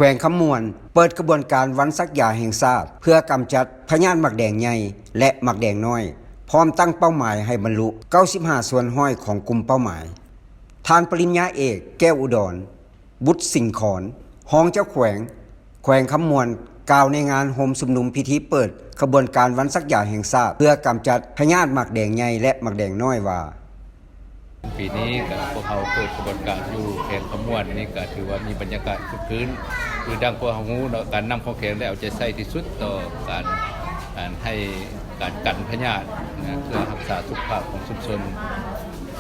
แขวงคำมวนเปิดกระบวนการวันซักยาแห่งชาติเพื่อกำจัดพยาธิหมักแดงใหญ่และหมักแดงน้อยพร้อมตั้งเป้าหมายให้บรรลุ95ส่วนห้อยของกลุ่มเป้าหมายท่านปริญญาเอกแก้วอุดรบุตรสิงห์ขอนห้องเจ้าแขวงคำมวนกล่าวในงานโฮมชุมนุมพิธีเปิดกระบวนการวันซักยาแห่งชาติเพื่อกำจัดพยาธิหมักแดงใหญ่และหมักแดงน้อยว่าปีนี้กับพวกเขาเปิดกระบวนการอยู่แขวงคำมวนนี่ก็ถือว่ามีบรรยากาศคึกคืนคือดังพวกเขาฮู้การนำของแขวงได้เอาใจใส่ที่สุดต่อการให้การกันพยาธิเพื่อรักษาสุขภาพของชุมชน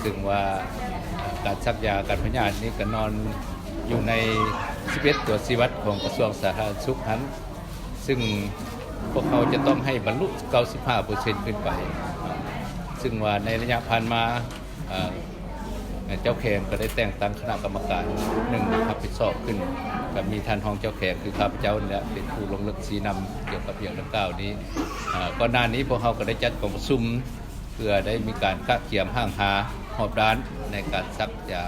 ซึ่งว่าการซักยาการพยาธินี้ก็นอนอยู่ใน11ตัวชีวัดของกระทรวงสาธารณสุขนั้นซึ่งพวกเขาจะต้องให้บรรลุ 95% ขึ้นไปซึ่งว่าในระยะผ่านมาเจ้าแขวงก็ได้แต่งตั้งคณะกรรมการหนึ่งรับผิดชอบขึ้นกับมีท่านรองเจ้าแขวงคือข้าพเจ้าเนี่ยเป็นผู้ลงลึกชี้นำเกี่ยวกับเรื่องดังกล่าวนี้ก่อนหน้านี้พวกเขาก็ได้จัดกองประชุมเพื่อได้มีการกะเกี่ยมห้างหาหอบร้านในการซักยา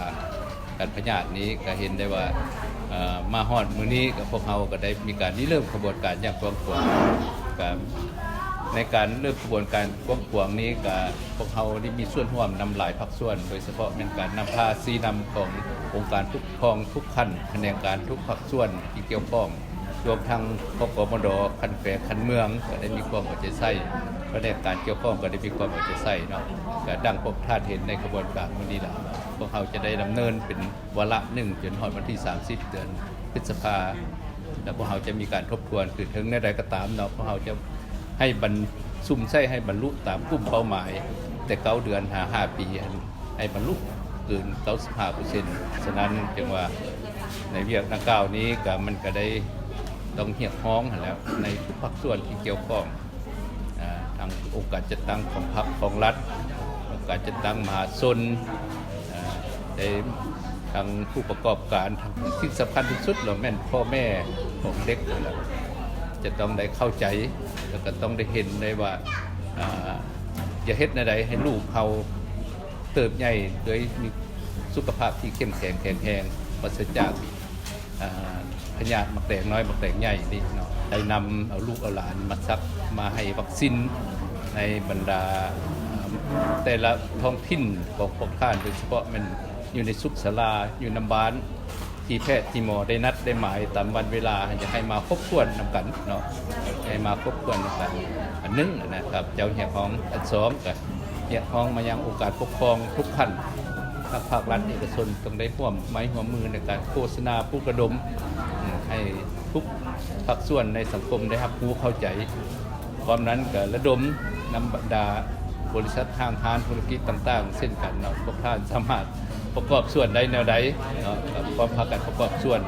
การพยาธินี้ก็เห็นได้ว่ามาฮอดมื้อนี้กับพวกเขาก็ได้มีการเริ่มกระบวนการอย่างกว้างขวางในการเริ่มกระบวนการกว้างขวางนี้กับพวกเขาได้มีส่วนร่วมนำหลายภาคส่วนโดยเฉพาะเป็นการนำพาซีนำขององค์การปกครองทุกขั้นแผนงการทุกภาคส่วนที่เกี่ยวข้องรวมทั้งพกมดคันแฝงคันเมืองก็ได้มีความเอาใจใส่แผนงการเกี่ยวข้องก็ได้มีความเอาใจใส่เนาะก็ดังพวกท่านเห็นในกระบวนการวันนี้แล้วพวกเขาจะได้ดำเนินเป็นวาระ1จนถึงวันที่30เดือนพฤษภาคมแล้วพวกเขาจะมีการทบทวนคือถึงในใดก็ตามเนาะพวกเขาจะให้บรรซุ่มใช้ให้บรรลุตามกลุ่มเป้าหมายแต่9เดือน5ปีให้บรรลุเกิน 95% ฉะนั้นจึงว่าในเรื่องดังกล่าวนี้ก็มันก็ได้ต้องเรียกร้องแล้วในทุกภาคส่วนที่เกี่ยวข้องทางองค์การจัดตั้งของพรรคของรัฐองค์การจัดตั้งมหาชนได้ทางผู้ประกอบการที่สำคัญที่สุดเราแม่นพ่อแม่ของเด็กแล้วจะต้องได้เข้าใจแล้วก็ต้องได้เห็นได้ว่าอย่าเฮ็ดใดให้ลูกเขาเติบใหญ่โดยมีสุขภาพที่เข้มแข็งแข็งแรงปราศจากพยาธิหมักแดงน้อยหมักแดงใหญ่นี่เนาะได้นำเอาลูกเอาหลานมาซักมาให้วัคซีนในบรรดาแต่ละท้องถิ่นของพวกท่านโดยเฉพาะมันอยู่ในสุขศาลาอยู่น้ำบ้านที่แพทย์ที่หมอได้นัดได้หมายตามวันเวลาจะให้มาครบถ้วนนำกันเนาะให้มาครบถ้วนนำกันอันนึงนะครับเจ้าเหี่ยของอันสองกับเหี่ยของมายังองค์การปกครองทุกขั้นทางภาครัฐเอกชนต้องได้ร่วมไม้ร่วมมือในการโฆษณาปลุกระดมให้ทุกภาคส่วนในสังคมได้รับรู้เข้าใจพร้อมนั้นก็ระดมนำบรรดาบริษัทห้างร้านธุรกิจต่างๆเช่นกันเนาะพวกท่านสามารถประกอบส่วนใดแนวใดเนาะความพากันประกอบส่วน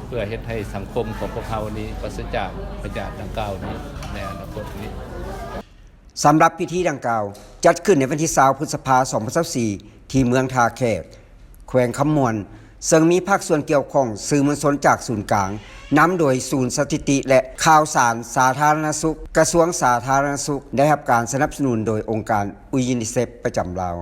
เพื่อเฮ็ดให้สังคมของพวกเขานี้ปราศจากพยาธิดังกล่าวนี้ในอนาคตนี้สำหรับพิธีดังกล่าวจัดขึ้นในวันที่20พฤษภาคม2024ที่เมืองทาแขกแขวงคำมวนซึ่งมีภาคส่วนเกี่ยวข้องสื่อมวลชนจากศูนย์กลางนำโดยศูนย์สถิติและข่าวสารสาธารณสุขกระทรวงสาธารณสุขได้รับการสนับสนุนโดยองค์การUNICEF ประจำลาว